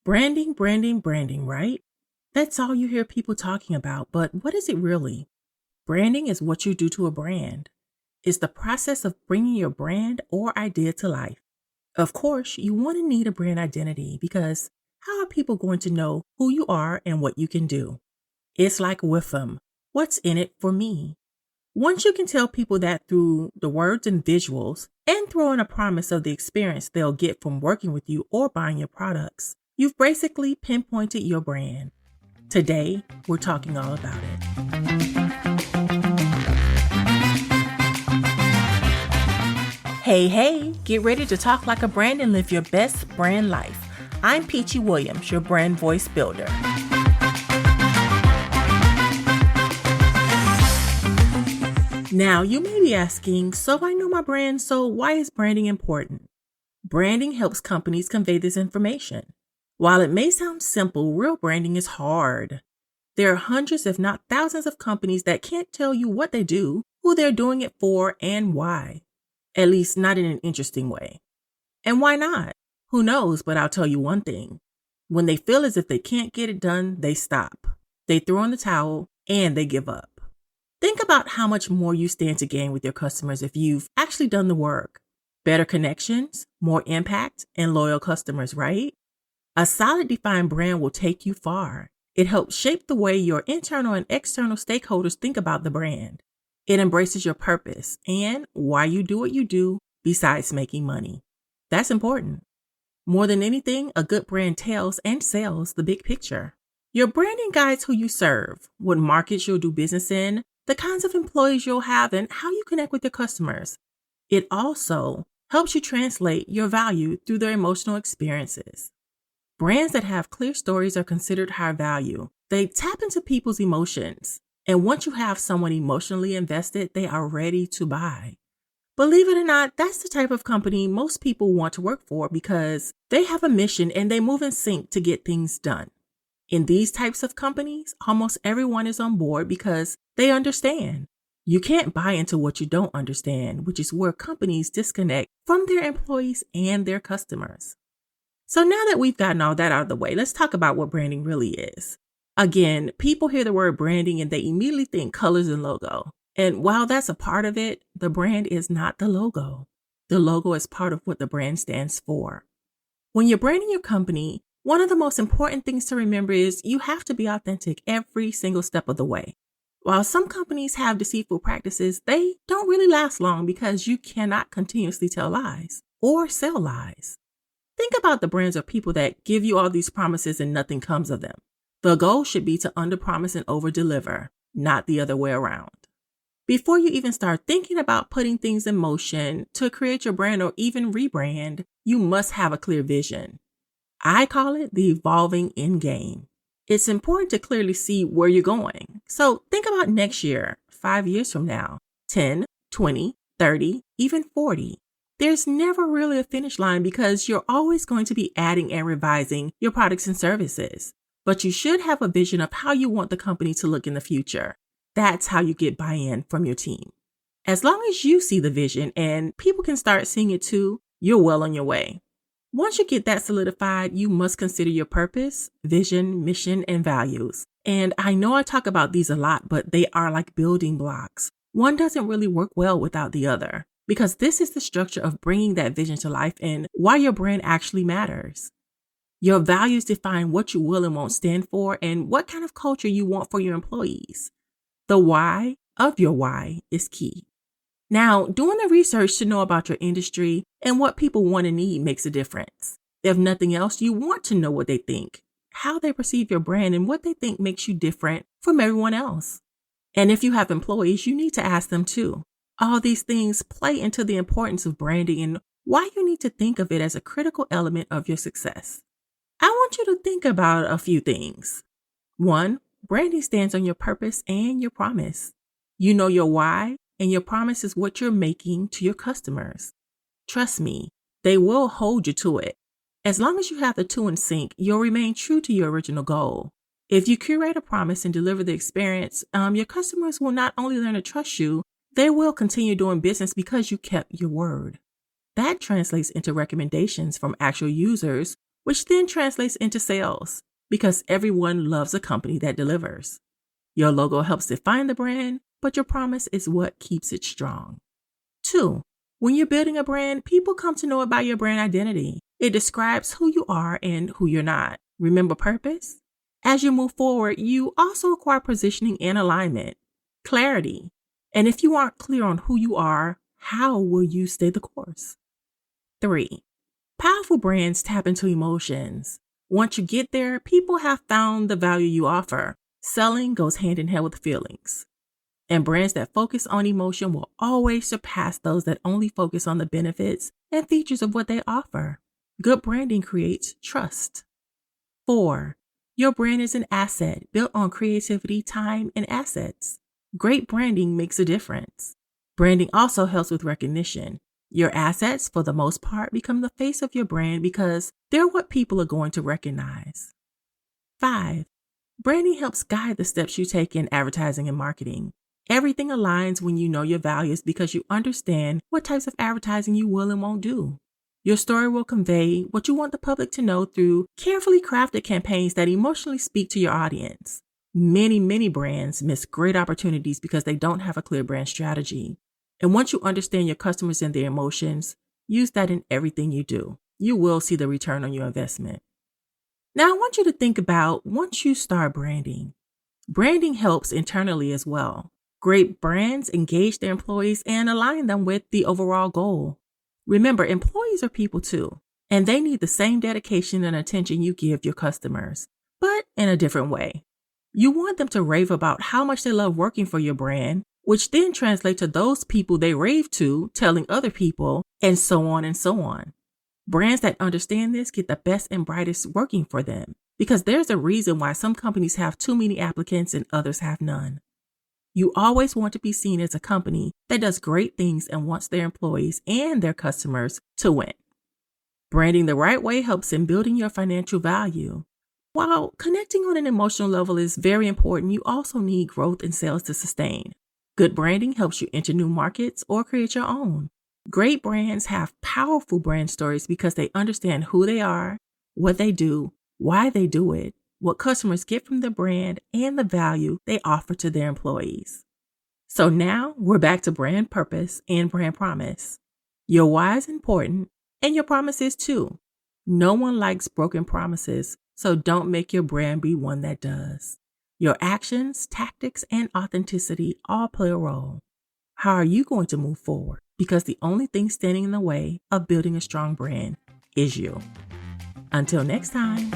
Branding, branding, branding, right? That's all you hear people talking about, but what is it really? Branding is what you do to a brand. It's the process of bringing your brand or idea to life. Of course, you want to need a brand identity because how are people going to know who you are and what you can do? It's like WIFFM. What's in it for me? Once you can tell people that through the words and visuals and throw in a promise of the experience they'll get from working with you or buying your products, you've basically pinpointed your brand. Today, we're talking all about it. Hey, get ready to talk like a brand and live your best brand life. I'm Peachy Williams, your brand voice builder. Now, you may be asking, so I know my brand, so why is branding important? Branding helps companies convey this information. While it may sound simple, real branding is hard. There are hundreds, if not thousands, of companies that can't tell you what they do, who they're doing it for, and why. At least not in an interesting way. And why not? Who knows, but I'll tell you one thing. When they feel as if they can't get it done, they stop. They throw in the towel, and they give up. Think about how much more you stand to gain with your customers if you've actually done the work. Better connections, more impact, and loyal customers, right? A solid defined brand will take you far. It helps shape the way your internal and external stakeholders think about the brand. It embraces your purpose and why you do what you do besides making money. That's important. More than anything, a good brand tells and sells the big picture. Your branding guides who you serve, what markets you'll do business in, the kinds of employees you'll have, and how you connect with your customers. It also helps you translate your value through their emotional experiences. Brands that have clear stories are considered high value. They tap into people's emotions. And once you have someone emotionally invested, they are ready to buy. Believe it or not, that's the type of company most people want to work for because they have a mission and they move in sync to get things done. In these types of companies, almost everyone is on board because they understand. You can't buy into what you don't understand, which is where companies disconnect from their employees and their customers. So now that we've gotten all that out of the way, let's talk about what branding really is. Again, people hear the word branding and they immediately think colors and logo. And while that's a part of it, the brand is not the logo. The logo is part of what the brand stands for. When you're branding your company, one of the most important things to remember is you have to be authentic every single step of the way. While some companies have deceitful practices, they don't really last long because you cannot continuously tell lies or sell lies. Think about the brands of people that give you all these promises and nothing comes of them. The goal should be to underpromise and overdeliver, not the other way around. Before you even start thinking about putting things in motion to create your brand or even rebrand, you must have a clear vision. I call it the evolving end game. It's important to clearly see where you're going. So think about next year, 5 years from now, 10, 20, 30, even 40. There's never really a finish line because you're always going to be adding and revising your products and services. But you should have a vision of how you want the company to look in the future. That's how you get buy-in from your team. As long as you see the vision and people can start seeing it too, you're well on your way. Once you get that solidified, you must consider your purpose, vision, mission, and values. And I know I talk about these a lot, but they are like building blocks. One doesn't really work well without the other because this is the structure of bringing that vision to life and why your brand actually matters. Your values define what you will and won't stand for and what kind of culture you want for your employees. The why of your why is key. Now, doing the research to know about your industry and what people want and need makes a difference. If nothing else, you want to know what they think, how they perceive your brand, and what they think makes you different from everyone else. And if you have employees, you need to ask them too. All these things play into the importance of branding and why you need to think of it as a critical element of your success. I want you to think about a few things. 1, branding stands on your purpose and your promise. You know your why, and your promise is what you're making to your customers. Trust me, they will hold you to it. As long as you have the two in sync, you'll remain true to your original goal. If you curate a promise and deliver the experience, your customers will not only learn to trust you, they will continue doing business because you kept your word. That translates into recommendations from actual users which then translates into sales because everyone loves a company that delivers. Your logo helps define the brand, but your promise is what keeps it strong. 2. When you're building a brand, people come to know about your brand identity. It describes who you are and who you're not. Remember purpose? As you move forward, you also acquire positioning and alignment, clarity. And if you aren't clear on who you are, how will you stay the course? 3. Powerful brands tap into emotions. Once you get there, people have found the value you offer. Selling goes hand in hand with feelings. And brands that focus on emotion will always surpass those that only focus on the benefits and features of what they offer. Good branding creates trust. 4. Your brand is an asset built on creativity, time, and assets. Great branding makes a difference. Branding also helps with recognition. Your assets, for the most part, become the face of your brand because they're what people are going to recognize. 5. Branding helps guide the steps you take in advertising and marketing. Everything aligns when you know your values because you understand what types of advertising you will and won't do. Your story will convey what you want the public to know through carefully crafted campaigns that emotionally speak to your audience. Many brands miss great opportunities because they don't have a clear brand strategy. And once you understand your customers and their emotions, use that in everything you do. You will see the return on your investment. Now, I want you to think about once you start branding. Branding helps internally as well. Great brands engage their employees and align them with the overall goal. Remember, employees are people too, and they need the same dedication and attention you give your customers, but in a different way. You want them to rave about how much they love working for your brand, which then translates to those people they rave to telling other people, and so on and so on. Brands that understand this get the best and brightest working for them, because there's a reason why some companies have too many applicants and others have none. You always want to be seen as a company that does great things and wants their employees and their customers to win. Branding the right way helps in building your financial value. While connecting on an emotional level is very important, you also need growth in sales to sustain. Good branding helps you enter new markets or create your own. Great brands have powerful brand stories because they understand who they are, what they do, why they do it, what customers get from the brand, and the value they offer to their employees. So now we're back to brand purpose and brand promise. Your why is important, and your promise is too. No one likes broken promises, so don't make your brand be one that does. Your actions, tactics, and authenticity all play a role. How are you going to move forward? Because the only thing standing in the way of building a strong brand is you. Until next time.